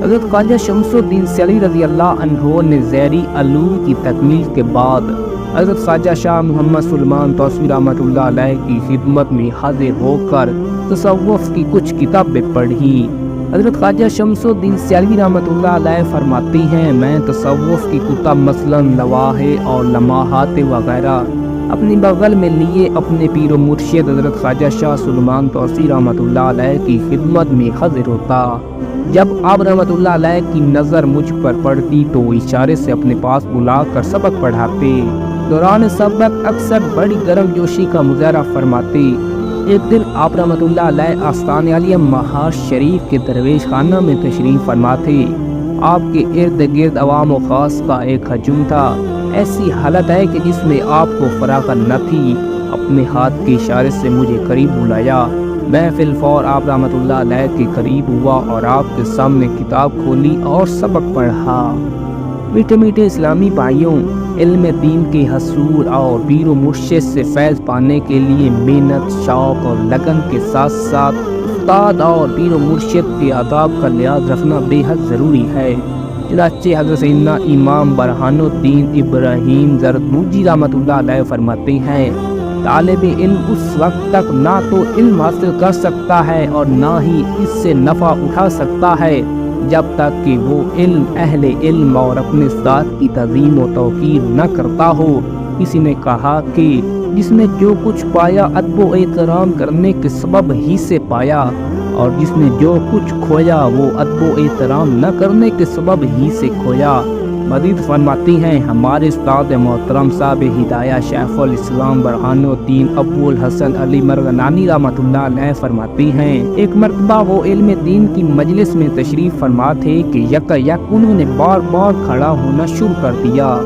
حضرت خواجہ شمس الدین سیلوی رضی اللہ عنہ نے ذیلی علوم کی تکمیل کے بعد حضرت خواجہ شاہ محمد سلیمان توسیع رحمۃ اللہ علیہ کی خدمت میں حاضر ہو کر تصوف کی کچھ کتابیں پڑھی۔ حضرت خواجہ شمس الدین سیلوی رحمۃ اللہ علیہ فرماتے ہیں، میں تصوف کی کتب مثلاً لواحِ اور لمحات وغیرہ اپنے بغل میں لیے اپنے پیر و مرشد حضرت خواجہ شاہ سلیمان توسیع رحمۃ اللہ علیہ کی خدمت میں حاضر ہوتا۔ جب آپ رحمۃ اللہ علیہ کی نظر مجھ پر پڑتی تو اشارے سے اپنے پاس بلا کر سبق پڑھاتے۔ دوران سبق اکثر بڑی گرم جوشی کا مظاہرہ فرماتے۔ ایک دن آپ رحمۃ اللہ علیہ آستان عالیہ مہار شریف کے درویش خانہ میں تشریف فرما تھے۔ آپ کے ارد گرد عوام و خاص کا ایک ہجوم تھا۔ ایسی حالت ہے کہ جس میں آپ کو فراغت نہ تھی۔ اپنے ہاتھ کے اشارے سے مجھے قریب بلایا۔ میں فی الفور آپ رحمۃ اللہ علیہ کے قریب ہوا اور آپ کے سامنے کتاب کھولی اور سبق پڑھا۔ میٹھے میٹھے اسلامی بھائیوں، علم دین کے حصول اور پیر و مرشد سے فیض پانے کے لیے محنت، شوق اور لگن کے ساتھ ساتھ استاد اور پیر و مرشد کے آداب کا لحاظ رکھنا بے حد ضروری ہے۔ چنانچہ حضرت سیدنا امام برہان الدین ابراہیم زردوجی رحمۃ اللہ علیہ فرماتے ہیں، طالب علم اس وقت تک نہ تو علم حاصل کر سکتا ہے اور نہ ہی اس سے نفع اٹھا سکتا ہے جب تک کہ وہ علم، اہل علم اور اپنے استاد کی تعظیم و توقیر نہ کرتا ہو۔ کسی نے کہا کہ جس نے جو کچھ پایا ادب و احترام کرنے کے سبب ہی سے پایا، اور جس نے جو کچھ کھویا وہ ادب و احترام نہ کرنے کے سبب ہی سے کھویا۔ مزید فرماتی ہیں، ہمارے استاد محترم صاحب ہدایہ شیخ الاسلام برہان الدین ابو الحسن علی مرغنانی رحمۃ اللہ علیہ فرماتی ہیں، ایک مرتبہ وہ علم دین کی مجلس میں تشریف فرما تھے کہ یک انہوں نے بار بار کھڑا ہونا شروع کر دیا۔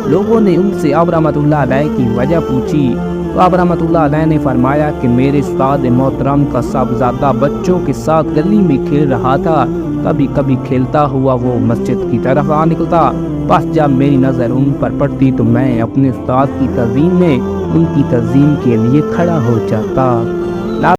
لوگوں نے ان سے آپ رحمۃ اللہ علیہ کی وجہ پوچھی تو آپ رحمۃ اللہ علیہ نے فرمایا کہ میرے استاد محترم کا صاحبزادہ بچوں کے ساتھ گلی میں کھیل رہا تھا، کبھی کبھی کھیلتا ہوا وہ مسجد کی طرف آ نکلتا، بس جب میری نظر ان پر پڑتی تو میں اپنے استاد کی تعظیم میں ان کی تعظیم کے لیے کھڑا ہو جاتا۔